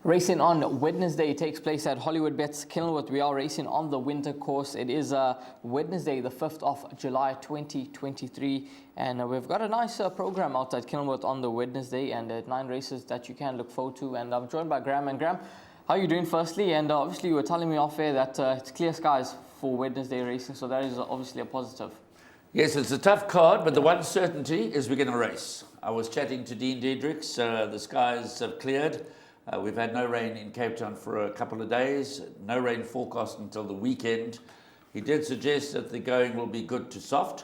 Racing on Wednesday takes place at Hollywoodbets Kenilworth. We are racing on the winter course. It is Wednesday, the 5th of July, 2023. And we've got a nice program out at Kenilworth on the Wednesday, and 9 races that you can look forward to. And I'm joined by Graham. And Graham, how are you doing firstly? And obviously you were telling me off air that it's clear skies for Wednesday racing, so that is obviously a positive. Yes, it's a tough card, but the one certainty is we're going to race. I was chatting to Dean Diedrichs. The skies have cleared. We've had no rain in Cape Town for a couple of days, no rain forecast until the weekend. He did suggest that the going will be good to soft,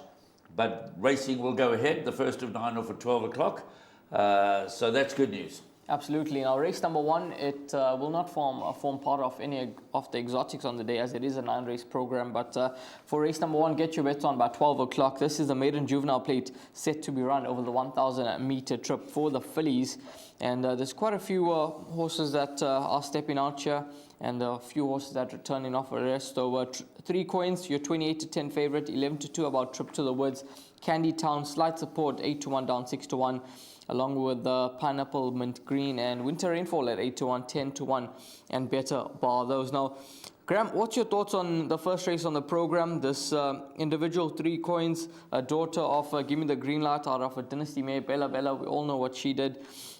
but racing will go ahead, the first of 9 off at 12 o'clock. So that's good news. Absolutely. Now, race number 1, it will not form part of any of the exotics on the day, as it is a 9-race program. But for race number 1, get your bets on by 12 o'clock. This is a maiden juvenile plate set to be run over the 1,000-meter trip for the fillies. And there's quite a few horses that are stepping out here, and a few horses that are turning off a rest. So 3 coins, your 28-10 favorite, 11-2 about Trip to the Woods, Candy Town, slight support, 8-1 down 6-1. Along with the Pineapple Mint Green and Winter Rainfall at 8-1, 10-1, and Better Bar those. Now, Graham, what's your thoughts on the first race on the program? This individual 3 coins, a daughter of Give Me the Green Light out of a Dynasty mare, Bella Bella. We all know what she did.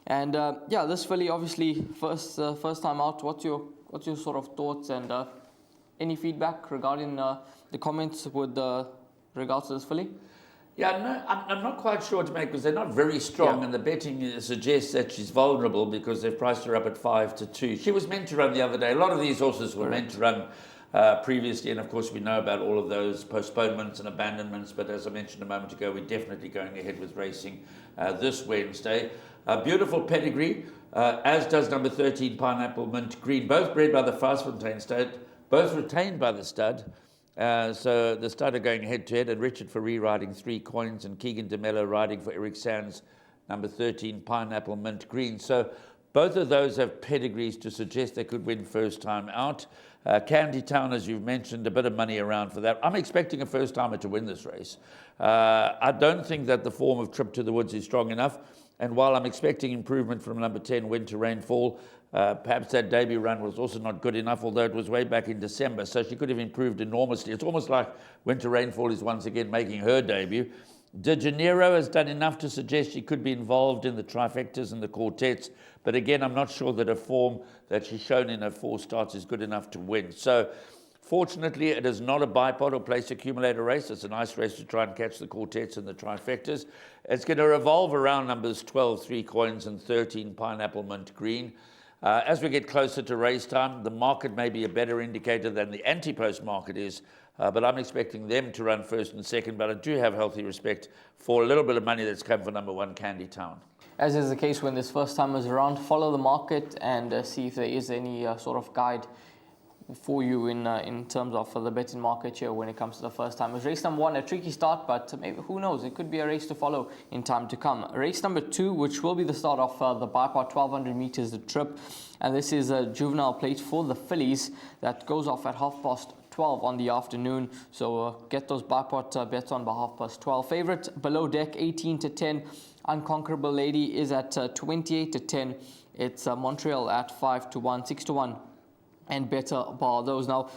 And yeah, this filly obviously first time out. What's your sort of thoughts and any feedback regarding the comments with regards to this filly? Yeah, no, I'm not quite sure what to make, because they're not very strong, and the betting suggests that she's vulnerable because they've priced her up at 5-2. She was meant to run the other day. A lot of these horses were meant to run previously, and of course we know about all of those postponements and abandonments, but as I mentioned a moment ago, we're definitely going ahead with racing this Wednesday. Beautiful pedigree, as does number 13, Pineapple Mint Green, both bred by the Fontaine stud, both retained by the stud. So the stud are going head-to-head, and Richard Faree riding 3 coins, and Keegan DeMello riding for Eric Sands, number 13, Pineapple Mint Green. So both of those have pedigrees to suggest they could win first time out. Candy Town, as you've mentioned, a bit of money around for that. I'm expecting a first-timer to win this race. I don't think that the form of Trip to the Woods is strong enough, and while I'm expecting improvement from number 10, Winter Rainfall, perhaps that debut run was also not good enough, although it was way back in December, so she could have improved enormously. It's almost like Winter Rainfall is once again making her debut. De Janeiro has done enough to suggest she could be involved in the trifectas and the quartets, but again, I'm not sure that her form that she's shown in her 4 starts is good enough to win. So fortunately, it is not a bipod or place accumulator race. It's a nice race to try and catch the quartets and the trifectas. It's going to revolve around numbers 12, 3 coins, and 13, Pineapple Mint Green. As we get closer to race time, the market may be a better indicator than the anti-post market is, but I'm expecting them to run first and second, but I do have healthy respect for a little bit of money that's come for number 1, Candy Town. As is the case when this first time is around, follow the market and see if there is any sort of guide for you in terms of the betting market here when it comes to the first time. It's race number 1, a tricky start, but maybe who knows, it could be a race to follow in time to come. Race number 2, which will be the start of the bipod, 1,200 meters the trip, and this is a juvenile plate for the fillies that goes off at 12:30 on the afternoon. So get those bipod bets on by 12:30. Favorite below deck, 18-10. Unconquerable Lady is at 28-10. It's Montreal at 5-1, 6-1. And Better Bar those. Now,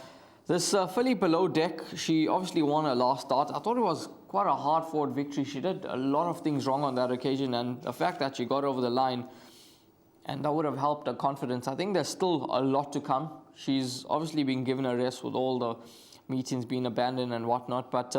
this filly below deck, she obviously won her last start. I thought it was quite a hard-fought victory. She did a lot of things wrong on that occasion, and the fact that she got over the line, and that would have helped her confidence. I think there's still a lot to come. She's obviously been given a rest with all the meetings being abandoned and whatnot, but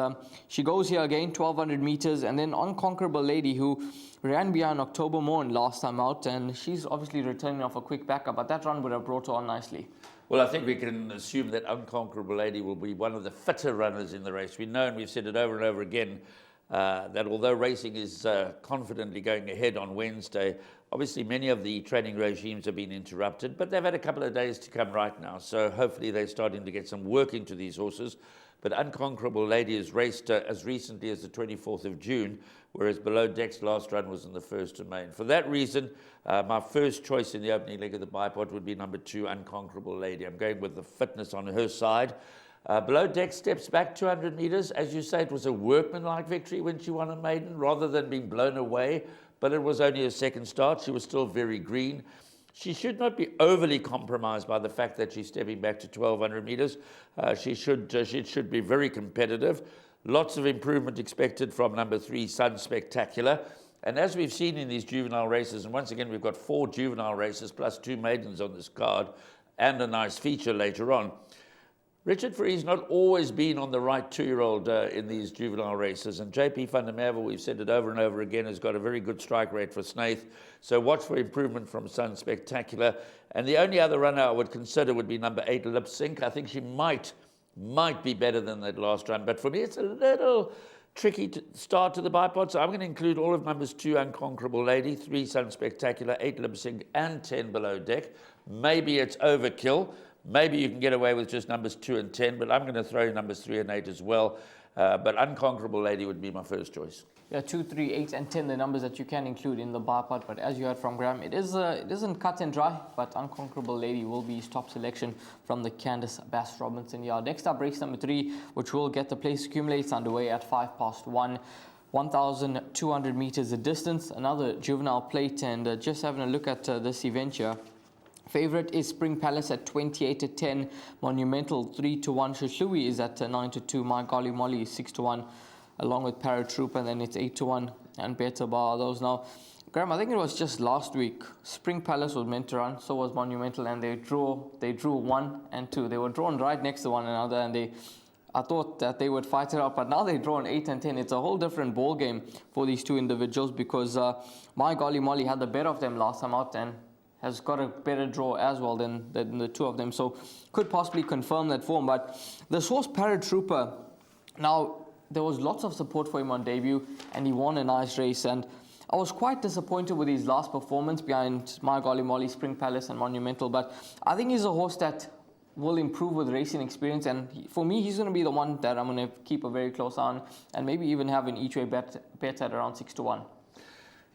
she goes here again, 1,200 meters, and then Unconquerable Lady, who ran behind October Morn last time out, and she's obviously returning off a quick backup, but that run would have brought her on nicely. Well, I think we can assume that Unconquerable Lady will be one of the fitter runners in the race. We know, and we've said it over and over again, that although racing is confidently going ahead on Wednesday, obviously many of the training regimes have been interrupted, but they've had a couple of days to come right now, so hopefully they're starting to get some work into these horses. But Unconquerable Lady has raced as recently as the 24th of June, whereas Below Deck's last run was on the 1st of May. For that reason, my first choice in the opening leg of the bipod would be number 2, Unconquerable Lady. I'm going with the fitness on her side. Below Deck steps back 200 meters. As you say, it was a workmanlike victory when she won a maiden, rather than being blown away, but it was only a second start. She was still very green. She should not be overly compromised by the fact that she's stepping back to 1,200 metres. She should be very competitive. Lots of improvement expected from number 3, Sun Spectacular. And as we've seen in these juvenile races, and once again we've got 4 juvenile races plus 2 maidens on this card and a nice feature later on. Richard Free's not always been on the right 2-year-old in these juvenile races, and JP van der Merwe, we've said it over and over again, has got a very good strike rate for Snaith, so watch for improvement from Sun Spectacular. And the only other runner I would consider would be number 8, Lip Sync. I think she might be better than that last run, but for me it's a little tricky to start to the bipod, so I'm going to include all of numbers 2, Unconquerable Lady, 3, Sun Spectacular, 8, Lip Sync, and 10, Below Deck. Maybe it's overkill. Maybe you can get away with just numbers 2 and 10, but I'm going to throw numbers 3 and 8 as well. But Unconquerable Lady would be my first choice. Yeah, 2, 3, 8, and 10, the numbers that you can include in the bipod. But as you heard from Graham, it isn't cut and dry, but Unconquerable Lady will be his top selection from the Candice Bass Robinson yard. Next up, race number 3, which will get the place accumulates underway at 1:05. 1,200 meters a distance, another juvenile plate, and just having a look at this event here. Favorite is Spring Palace at 28-10, Monumental 3-1, Shushui is at 9-2, My Golly Molly is 6-1, along with Paratrooper, and then it's 8-1, and Better Bar those. Now, Graham, I think it was just last week, Spring Palace was meant to run, so was Monumental, and they drew 1 and 2. They were drawn right next to one another, and I thought that they would fight it out, but now they're drawn 8 and 10. It's a whole different ball game for these two individuals, because My Golly Molly had the better of them last time out, and has got a better draw as well than the two of them, so could possibly confirm that form. But this horse Paratrooper, now there was lots of support for him on debut, and he won a nice race, and I was quite disappointed with his last performance behind My Golly Molly, Spring Palace and Monumental, but I think he's a horse that will improve with racing experience, and for me he's going to be the one that I'm going to keep a very close eye on, and maybe even have an each way bet at around 6-1.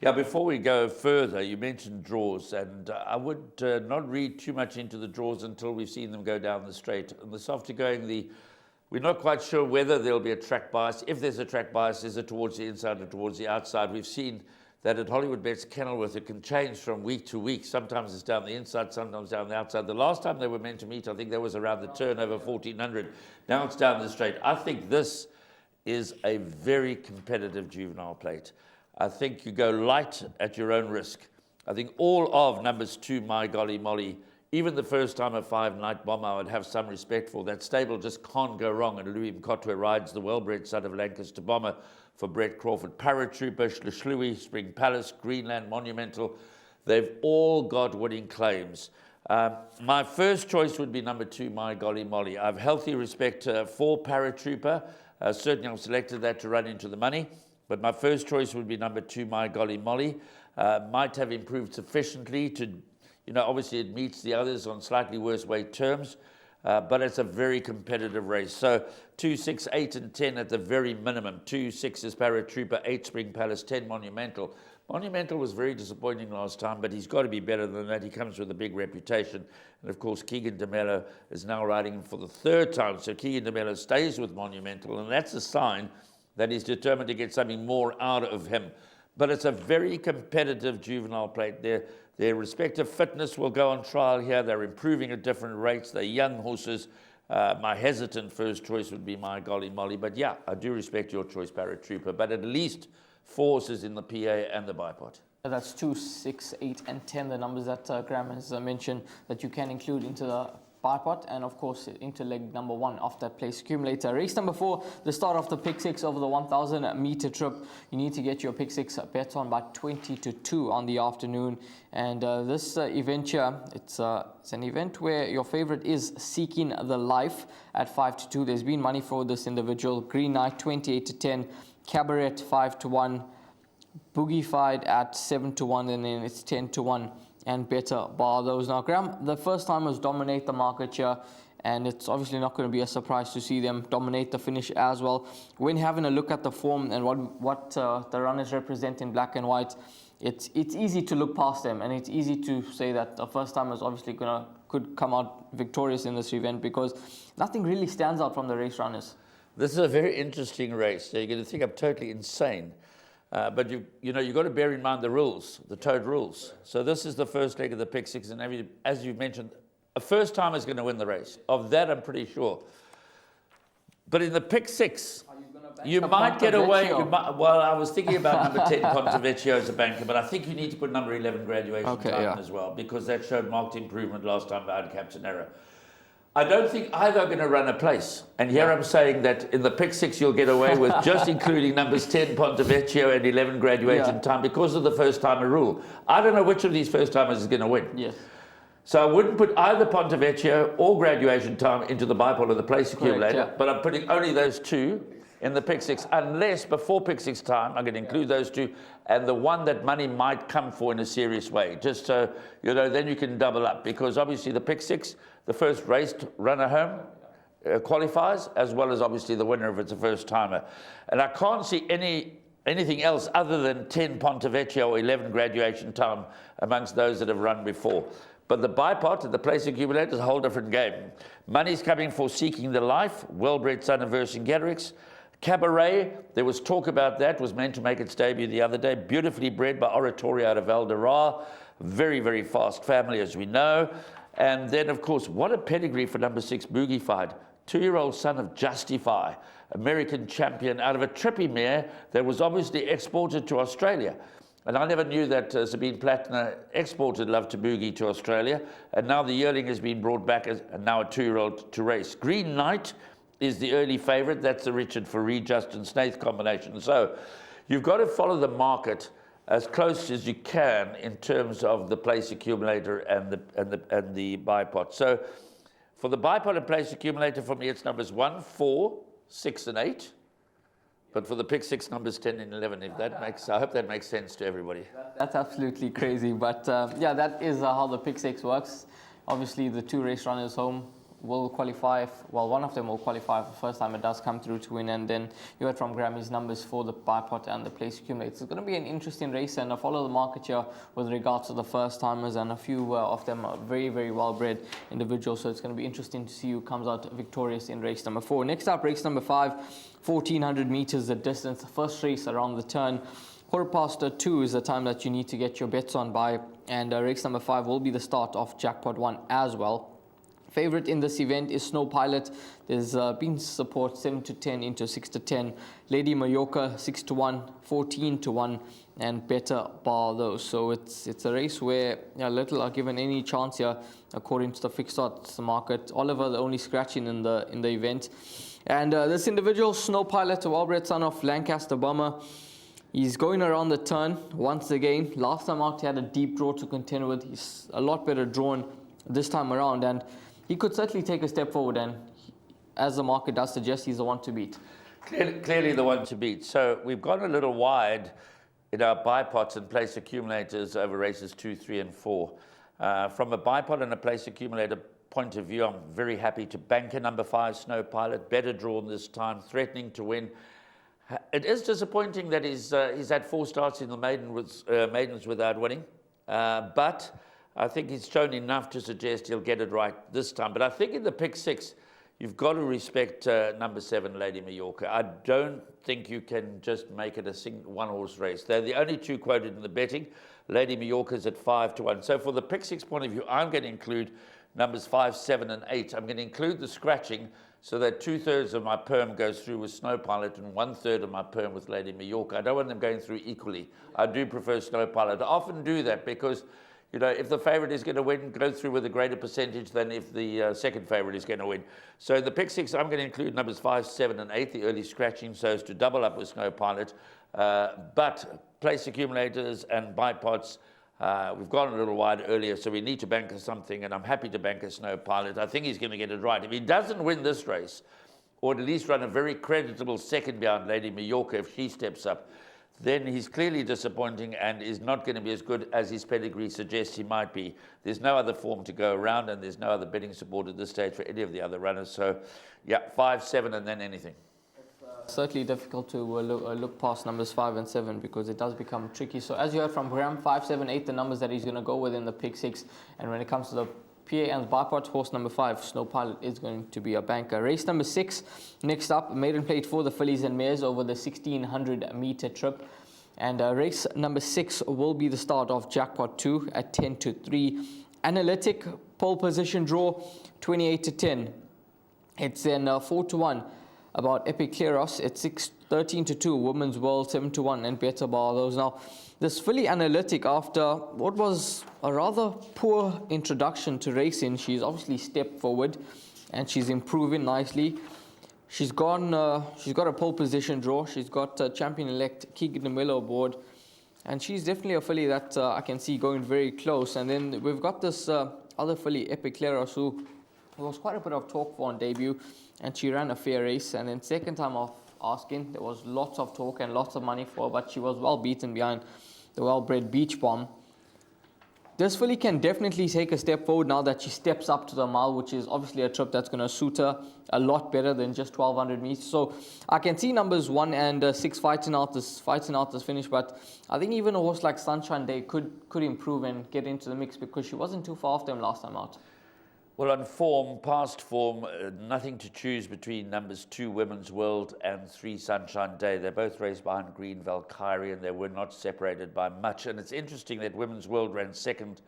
Yeah, before we go further, you mentioned draws, and I would not read too much into the draws until we've seen them go down the straight. And this after going we're not quite sure whether there'll be a track bias. If there's a track bias, is it towards the inside or towards the outside? We've seen that at Hollywoodbets Kenilworth, it can change from week to week. Sometimes it's down the inside, sometimes down the outside. The last time they were meant to meet, I think that was around the turn over 1,400. Now it's down the straight. I think this is a very competitive juvenile plate. I think you go light at your own risk. I think all of numbers 2, My Golly Molly, even the first time at 5, Night Bomber, I would have some respect for. That stable just can't go wrong, and Louis Mkotwe rides the well-bred son of Lancaster Bomber for Brett Crawford. Paratrooper, Shlui, Spring Palace, Greenland, Monumental, they've all got winning claims. My first choice would be number 2, My Golly Molly. I have healthy respect for Paratrooper. Certainly I've selected that to run into the money. But my first choice would be number 2, My Golly Molly. Might have improved sufficiently to, obviously it meets the others on slightly worse weight terms, but it's a very competitive race. So 2, 6, 8, and 10 at the very minimum. 2, 6 is Paratrooper, 8 Spring Palace, 10 Monumental. Monumental was very disappointing last time, but he's got to be better than that. He comes with a big reputation. And of course, Keegan DeMello is now riding him for the 3rd time. So Keegan DeMello stays with Monumental, and that's a sign that he's determined to get something more out of him. But it's a very competitive juvenile plate. Their respective fitness will go on trial here. They're improving at different rates. They're young horses. My hesitant first choice would be My Golly Molly. But yeah, I do respect your choice, Paratrooper. But at least 4 horses in the PA and the bipod. That's 2, 6, 8, and 10, the numbers that Graham has mentioned that you can include into the bipod, and of course into leg number 1 of that place accumulator. Race number 4, the start of the pick 6 over the 1,000 meter trip. You need to get your pick 6 bets on by 20-2 on the afternoon, and this event here, it's an event where your favorite is Seeking the Life at 5-2. There's been money for this individual. Green Knight 28-10, Cabaret 5-1, Boogie Fight at 7-1, and then it's 10-1. And Better Bar those. Now, Graham, the first timers dominate the market here, and it's obviously not going to be a surprise to see them dominate the finish as well. When having a look at the form and what the runners represent in black and white, it's easy to look past them, and it's easy to say that the first timers obviously could come out victorious in this event, because nothing really stands out from the race runners. This is a very interesting race. So you're going to think I'm totally insane But you've got to bear in mind the rules, the toad rules. So this is the first leg of the pick six, and as you mentioned, a first timer is going to win the race. Of that, I'm pretty sure. But in the pick six, you might get away. Well, I was thinking about number 10, Pontevecchio as a banker, but I think you need to put number 11, Graduation Time as well, because that showed marked improvement last time by Captain Error. I don't think either are going to run a place. And here I'm saying that in the pick six, you'll get away with just including numbers 10, Pontevecchio, and 11, Graduation Time, because of the first-timer rule. I don't know which of these first-timers is going to win. Yes. So I wouldn't put either Pontevecchio or Graduation Time into the bipod or the place accumulator, but I'm putting only those two in the pick six, unless before pick six time, I'm going to include those two, and the one that money might come for in a serious way, just so, then you can double up, because obviously the pick six, the first race runner home qualifies, as well as obviously the winner if it's a first timer. And I can't see anything else other than 10 Pontevecchio or 11 Graduation Time amongst those that have run before. But the bipod, the place accumulator, is a whole different game. Money's coming for Seeking the Life, Well-Bred Son of Vercingetorix. Cabaret, there was talk about that, was meant to make its debut the other day. Beautifully bred by Oratorio out of Valderra. Very, very fast family, as we know. And then, of course, what a pedigree for number 6, Boogie Fight. 2-year-old son of Justify, American champion out of a trippy mare that was obviously exported to Australia. And I never knew that Sabine Plattner exported Love to Boogie to Australia. And now the yearling has been brought back as now a 2-year-old to race. Green Knight is the early favourite. That's the Richard Fareed, Justin Snaith combination. So you've got to follow the market as close as you can in terms of the place accumulator and the bipod. So for the bipod and place accumulator, for me, it's numbers 1, 4, 6, and 8. But for the pick six, numbers 10 and 11, I hope that makes sense to everybody. That's absolutely crazy. But that is how the pick six works. Obviously, the 2 race runners home will qualify. One of them will qualify for the first time. It does come through to win. And then you heard from Grammy's numbers for the bipod and the place accumulator. It's going to be an interesting race, and I follow the market here with regards to the first timers, and a few of them are very, very well bred individuals. So it's going to be interesting to see who comes out victorious in race number 4. Next up, race number 5, 1400 meters the distance, the first race around the turn. 2:15 is the time that you need to get your bets on by, and race number 5 will be the start of Jackpot 1 as well. Favorite in this event is Snow Pilot. There's been support 7-10 into 6-10. Lady Mallorca 6-1, 14-1, and better bar those. So it's a race where little are given any chance here, according to the fixed odds market. Oliver, the only scratching in the event. And this individual, Snow Pilot, a well-bred son of Lancaster Bomber, he's going around the turn once again. Last time out, he had a deep draw to contend with. He's a lot better drawn this time around, and he could certainly take a step forward, and as the market does suggest, he's the one to beat. Clearly the one to beat. So we've gone a little wide in our bipods and place accumulators over races 2, 3, and 4. From a bipod and a place accumulator point of view, I'm very happy to bank a number 5, Snow Pilot. Better drawn this time, threatening to win. It is disappointing that he's had 4 starts in the maidens without winning, but I think he's shown enough to suggest he'll get it right this time. But I think in the pick 6, you've got to respect number 7, Lady Mallorca. I don't think you can just make it a one-horse race. They're the only 2 quoted in the betting. Lady Mallorca's at 5-1. So for the pick 6 point of view, I'm going to include numbers 5, 7, and 8. I'm going to include the scratching so that 2/3 of my perm goes through with Snow Pilot and 1/3 of my perm with Lady Mallorca. I don't want them going through equally. I do prefer Snow Pilot. I often do that because if the favourite is going to win, go through with a greater percentage than if the second favourite is going to win. So in the pick 6, I'm going to include numbers 5, 7, and 8, the early scratching, so as to double up with Snow Pilot. But place accumulators and bipods, we've gone a little wide earlier, so we need to bank something, and I'm happy to bank a Snow Pilot. I think he's going to get it right. If he doesn't win this race, or at least run a very creditable second behind Lady Mallorca if she steps up, then he's clearly disappointing and is not going to be as good as his pedigree suggests he might be. There's no other form to go around, and there's no other betting support at this stage for any of the other runners. So, 5, 7, and then anything. It's certainly difficult to look past numbers 5 and 7 because it does become tricky. So as you heard from Graham, 5, 7, 8, the numbers that he's going to go with in the pick 6. And when it comes to the PA and bipod, horse number 5, Snow Pilot, is going to be a banker. Race number 6, next up, maiden plate for the fillies and mares over the 1600 meter trip. And race number 6 will be the start of Jackpot 2 at 10-3. Analytic pole position draw 28-10. It's then 4-1 about Epic Kleros at 13-2. Women's World 7-1 and better bar those. Now, this filly Analytic, after what was a rather poor introduction to racing, she's obviously stepped forward and she's improving nicely. She's got a pole position draw. She's got champion-elect Keegan DeMillo aboard. And she's definitely a filly that I can see going very close. And then we've got this other filly, Epic Kleros, who was quite a bit of talk for on debut. And she ran a fair race. And then second time off asking, there was lots of talk and lots of money for her. But she was well beaten behind the well-bred Beach Bomb. This filly can definitely take a step forward now that she steps up to the mile, which is obviously a trip that's going to suit her a lot better than just 1,200 meters. So I can see numbers 1 and 6 fighting out this finish, but I think even a horse like Sunshine Day could improve and get into the mix because she wasn't too far off them last time out. Well, on form, past form, nothing to choose between numbers 2 Women's World and 3 Sunshine Day. They both raced behind Green Valkyrie and they were not separated by much. And it's interesting that Women's World ran second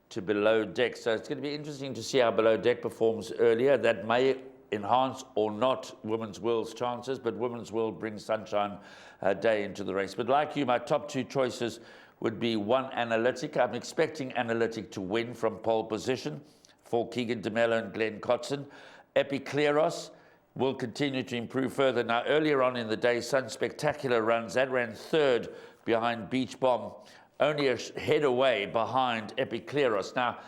to Below Deck. So it's going to be interesting to see how Below Deck performs earlier. That may enhance or not Women's World's chances, but Women's World brings Sunshine Day into the race. But like you, my top 2 choices would be 1 Analytic. I'm expecting Analytic to win from pole position for Keegan DeMello and Glenn Cotson. Epic Kleros will continue to improve further. Now, earlier on in the day, Sun Spectacular runs. That ran third behind Beach Bomb, only a head away behind Epic Kleros. Now,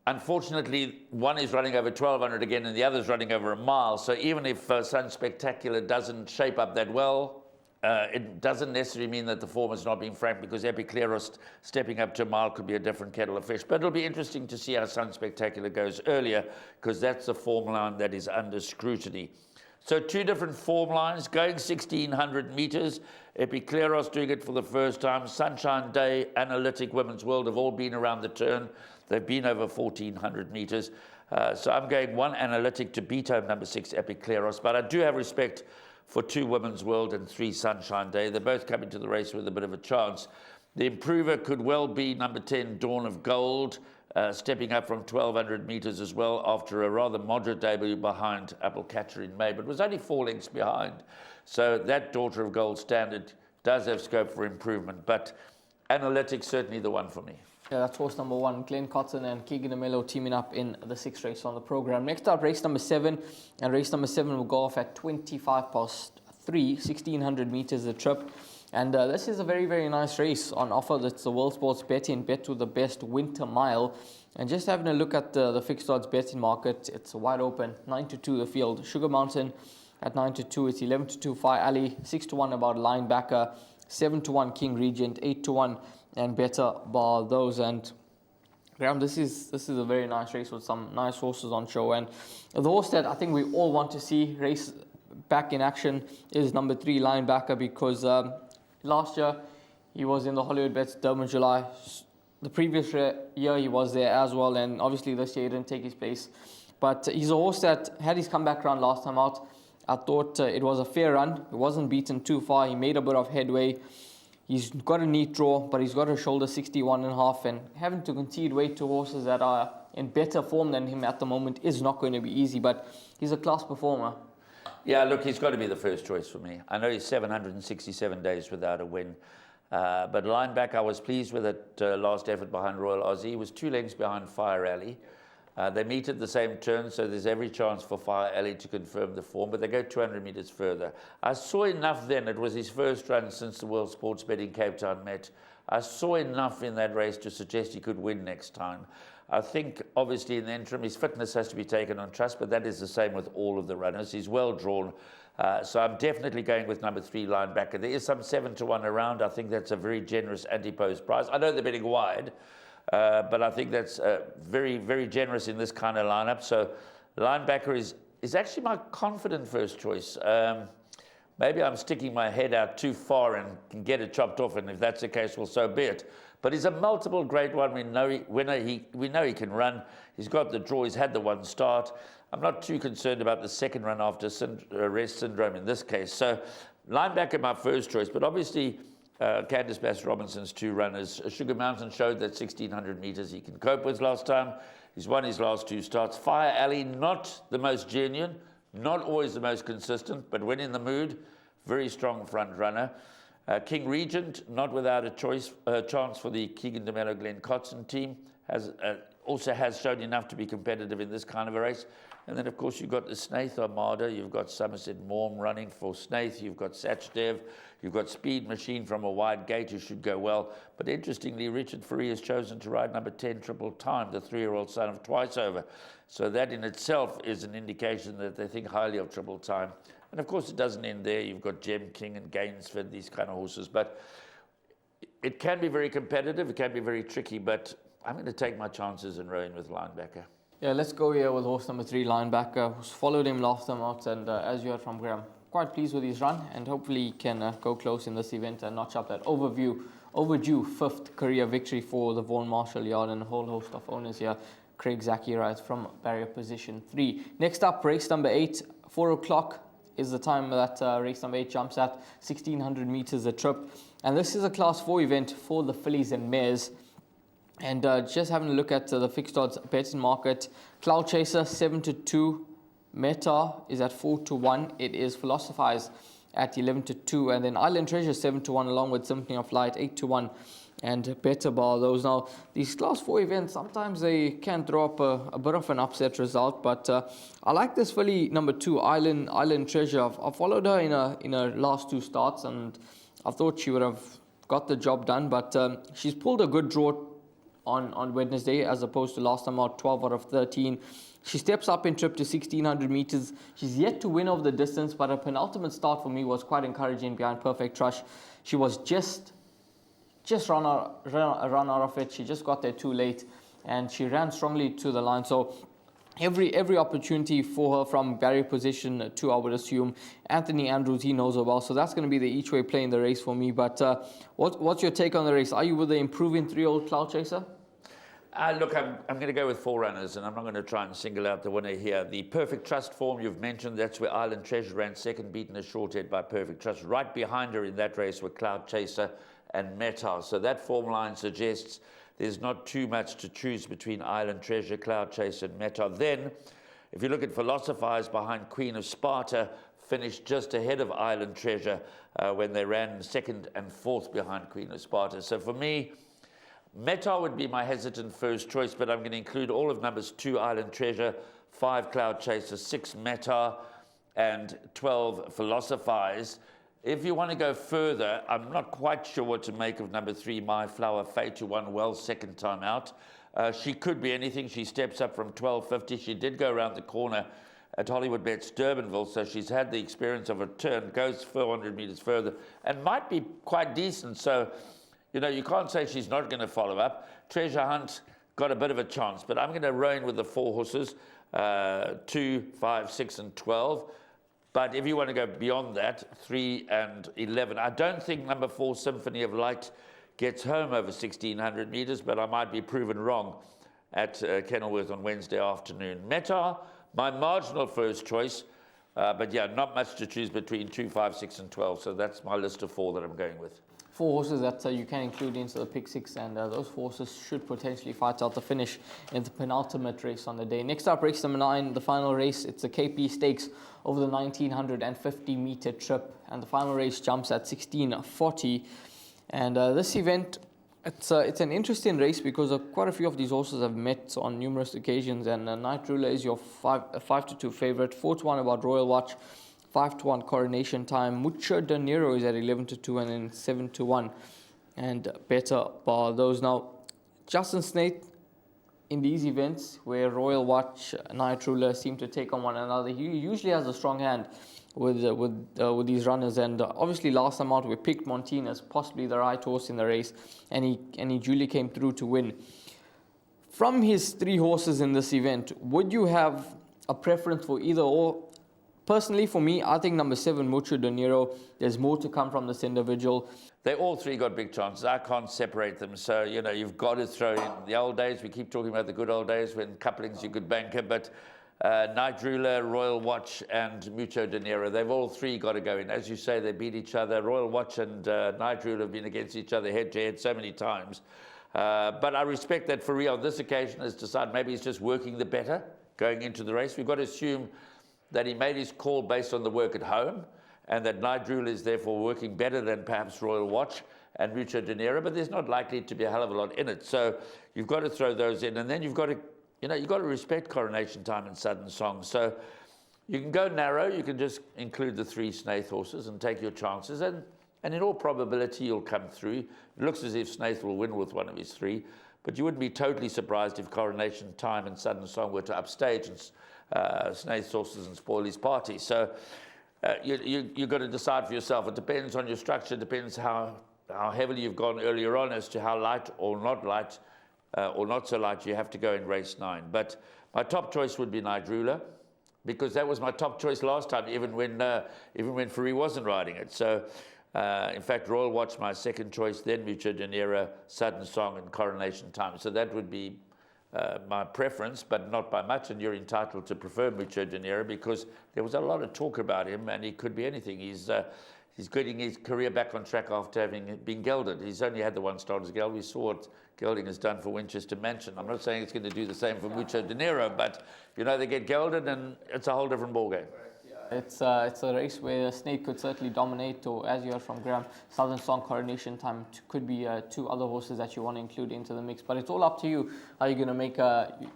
unfortunately, one is running over 1,200 again and the other is running over a mile. So even if Sun Spectacular doesn't shape up that well, it doesn't necessarily mean that the form is not being franked, because Epic Kleros stepping up to a mile could be a different kettle of fish. But it'll be interesting to see how Sun Spectacular goes earlier, because that's a form line that is under scrutiny. So 2 different form lines, going 1,600 meters. Epic Kleros doing it for the first time. Sunshine Day, Analytic, Women's World have all been around the turn. They've been over 1,400 meters. So I'm going 1 Analytic to beat home number 6 Epic Kleros. But I do have respect for 2 Women's World and 3 Sunshine Day. They're both coming to the race with a bit of a chance. The improver could well be number 10, Dawn of Gold, stepping up from 1,200 meters as well after a rather moderate debut behind Apple Catcher in May, but was only 4 lengths behind. So that Daughter of Gold standard does have scope for improvement, but Analytics certainly the one for me. Yeah, that's horse number 1, Glenn Cotton and Keegan DeMello teaming up in the 6th race on the program. Next up, race number 7, and race number 7 will go off at 25 past 3, 1,600 meters a trip. And this is a very, very nice race on offer. That's the World Sports Betting Bet with the best winter mile. And just having a look at the fixed odds betting market, it's wide open. 9-2 the field. Sugar Mountain at 9-2. It's 11-2 Fire Alley, 6-1 about Linebacker, 7-1 King Regent, 8-1 and better bar those. And Graham, this is a very nice race with some nice horses on show. And the horse that I think we all want to see race back in action is number 3 Linebacker, because last year he was in the Hollywoodbets Durbanville. The previous year he was there as well, and obviously this year he didn't take his place. But he's a horse that had his comeback run last time out. I thought it was a fair run. He wasn't beaten too far. He made a bit of headway. He's got a neat draw, but he's got a shoulder 61.5, and having to concede weight to horses that are in better form than him at the moment is not going to be easy, but he's a class performer. Yeah, look, he's got to be the first choice for me. I know he's 767 days without a win, but Linebacker, I was pleased with it last effort behind Royal Aussie. He was 2 lengths behind Fire Alley. They meet at the same turn, so there's every chance for Fire Alley to confirm the form, but they go 200 meters further. I saw enough then. It was his first run since the World Sports Betting Cape Town met. I saw enough in that race to suggest he could win next time. I think, obviously, in the interim, his fitness has to be taken on trust, but that is the same with all of the runners. He's well drawn. So I'm definitely going with number 3 Linebacker. There is some 7-1 around. I think that's a very generous anti-post price. I know they're betting wide, but I think that's very, very generous in this kind of lineup. So Linebacker is actually my confident first choice. Maybe I'm sticking my head out too far and can get it chopped off, and if that's the case, well, so be it. But he's a multiple grade one. We know he can run. He's got the draw. He's had the 1 start. I'm not too concerned about the second run after rest syndrome in this case. So Linebacker, my first choice. But obviously, Candice Bass-Robinson's 2 runners. Sugar Mountain showed that 1,600 meters he can cope with last time. He's won his last 2 starts. Fire Alley, not the most genuine, not always the most consistent, but when in the mood, very strong front runner. King Regent, not without a chance for the Keegan DeMello Glenn Cotson team, also has shown enough to be competitive in this kind of a race. And then, of course, you've got the Snaith Armada, you've got Somerset Morm running for Snaith, you've got Sachdev, you've got Speed Machine from a wide gate who should go well. But interestingly, Richard Fourie has chosen to ride number 10 Triple Time, the 3-year-old son of Twice Over. So that in itself is an indication that they think highly of Triple Time. And of course, it doesn't end there. You've got Gem King and Gainesford, these kind of horses. But it can be very competitive, it can be very tricky, but I'm going to take my chances in rowing with Linebacker. Yeah, let's go here with horse number 3, Linebacker, who's followed him last time out, and as you heard from Graham, quite pleased with his run, and hopefully he can go close in this event and notch up that overdue 5th career victory for the Vaughan Marshall Yard, and a whole host of owners here. Craig Zaki rides from barrier position 3. Next up, race number 8, 4 o'clock is the time that race number 8 jumps at, 1,600 meters a trip, and this is a class 4 event for the fillies and mares. And just having a look at the fixed odds betting market, Cloud Chaser 7-2, Meta is at 4-1. It is Philosophize at 11-2, and then Island Treasure 7-1, along with Symphony of Light 8-1, and Better Bar. Those now, these class 4 events, sometimes they can throw up a bit of an upset result, but I like this filly number 2, Island Treasure. I followed her in her last 2 starts, and I thought she would have got the job done, but she's pulled a good draw on Wednesday, as opposed to last time out, 12 out of 13. She steps up in trip to 1,600 meters. She's yet to win over the distance, but her penultimate start for me was quite encouraging behind Perfect Trush. She was just run out of it. She just got there too late, and she ran strongly to the line. So every opportunity for her from barrier position 2, I would assume. Anthony Andrews, he knows her well, so that's going to be the each way play in the race for me. But what's your take on the race? Are you with the improving 3-year-old Cloud Chaser? Look, I'm going to go with 4 runners, and I'm not going to try and single out the winner here. The Perfect Trust form you've mentioned, that's where Island Treasure ran second, beaten a short head by Perfect Trust. Right behind her in that race were Cloud Chaser and Meta. So that form line suggests there's not too much to choose between Island Treasure, Cloud Chaser, and Meta. Then, if you look at Philosophize behind Queen of Sparta, finished just ahead of Island Treasure when they ran second and fourth behind Queen of Sparta. So for me, Meta would be my hesitant first choice, but I'm going to include all of numbers 2 Island Treasure, 5 Cloud Chaser, 6 Meta, and 12 Philosophize. If you want to go further, I'm not quite sure what to make of number 3, My Flower Fate, who won well second time out. She could be anything. She steps up from 12.50. She did go around the corner at Hollywoodbets Durbanville, so she's had the experience of a turn, goes 400 meters further, and might be quite decent. So, you know, you can't say she's not going to follow up. Treasure Hunt got a bit of a chance, but I'm going to row in with the 4 horses, 2, 5, 6, and 12. But if you want to go beyond that, 3 and 11. I don't think number 4, Symphony of Light, gets home over 1,600 meters, but I might be proven wrong at Kenilworth on Wednesday afternoon. Meta, my marginal first choice, but yeah, not much to choose between 2, 5, 6, and 12. So that's my list of 4 that I'm going with. 4 horses that you can include into the pick 6, and those 4 horses should potentially fight out the finish in the penultimate race on the day. Next up, race number 9, the final race. It's a KP Stakes over the 1,950 meter trip, and the final race jumps at 16:40. And this event, it's an interesting race because quite a few of these horses have met on numerous occasions, and Night Ruler is your 5-2 favorite. 4-1 about Royal Watch, 5-1 Coronation Time. Mucho De Niro is at 11-2, and then 7-1 and Better Bar. Those now, Justin Snaith, in these events where Royal Watch, Night Ruler seem to take on one another, he usually has a strong hand with these runners. And obviously last time out we picked Montine as possibly the right horse in the race, and he duly came through to win. From his 3 horses in this event, would you have a preference for either or? Personally, for me, I think number 7, Mucho De Niro, there's more to come from this individual. They all 3 got big chances. I can't separate them. So, you know, you've got to throw in the old days. We keep talking about the good old days when couplings you could banker. But Night Ruler, Royal Watch, and Mucho Dinero. They've all three got to go in. As you say, they beat each other. Royal Watch and Night Ruler have been against each other head-to-head so many times. But I respect that Fourie on this occasion has decided maybe he's just working the better going into the race. We've got to assume that he made his call based on the work at home, and that Night Ruler is therefore working better than perhaps Royal Watch and Mucho Dinero, but there's not likely to be a hell of a lot in it. So you've got to throw those in, and then you've got to, you've got to respect Coronation Time and Southern Song. So you can go narrow, you can just include the 3 Snaith horses and take your chances, and in all probability you'll come through. It looks as if Snaith will win with one of his 3, but you wouldn't be totally surprised if Coronation Time and Southern Song were to upstage and Snaith's horses and spoil his party. So you've got to decide for yourself. It depends on your structure, it depends how heavily you've gone earlier on as to how light or not so light you have to go in race 9. But my top choice would be Night Ruler, because that was my top choice last time, even when Fourie wasn't riding it. So, in fact, Royal Watch my second choice, then Mucho Dinero, Southern Song, and Coronation Time. So that would be my preference, but not by much, and you're entitled to prefer Mucho Dinero because there was a lot of talk about him, and he could be anything. He's getting his career back on track after having been gelded. He's only had the one Starter's Geld. We saw what gelding has done for Winchester Mansion. I'm not saying it's going to do the same for Mucho Dinero, but they get gelded and it's a whole different ballgame. It's a race where a Snake could certainly dominate, or as you heard from Graham, Southern Song, Coronation Time could be 2 other horses that you want to include into the mix. But it's all up to you how you're going to make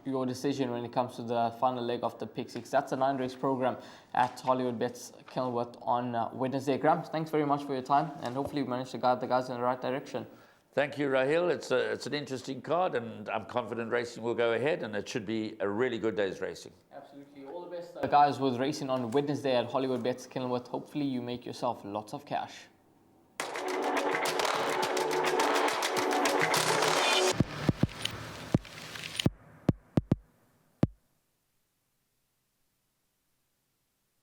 your decision when it comes to the final leg of the Pick 6. That's a 9-race program at Hollywoodbets Kenilworth on Wednesday. Graham, thanks very much for your time, and hopefully we managed to guide the guys in the right direction. Thank you, Rahil. It's an interesting card, and I'm confident racing will go ahead, and it should be a really good day's racing. Absolutely. All the best, guys, with racing on Wednesday at Hollywoodbets Kenilworth. Hopefully you make yourself lots of cash.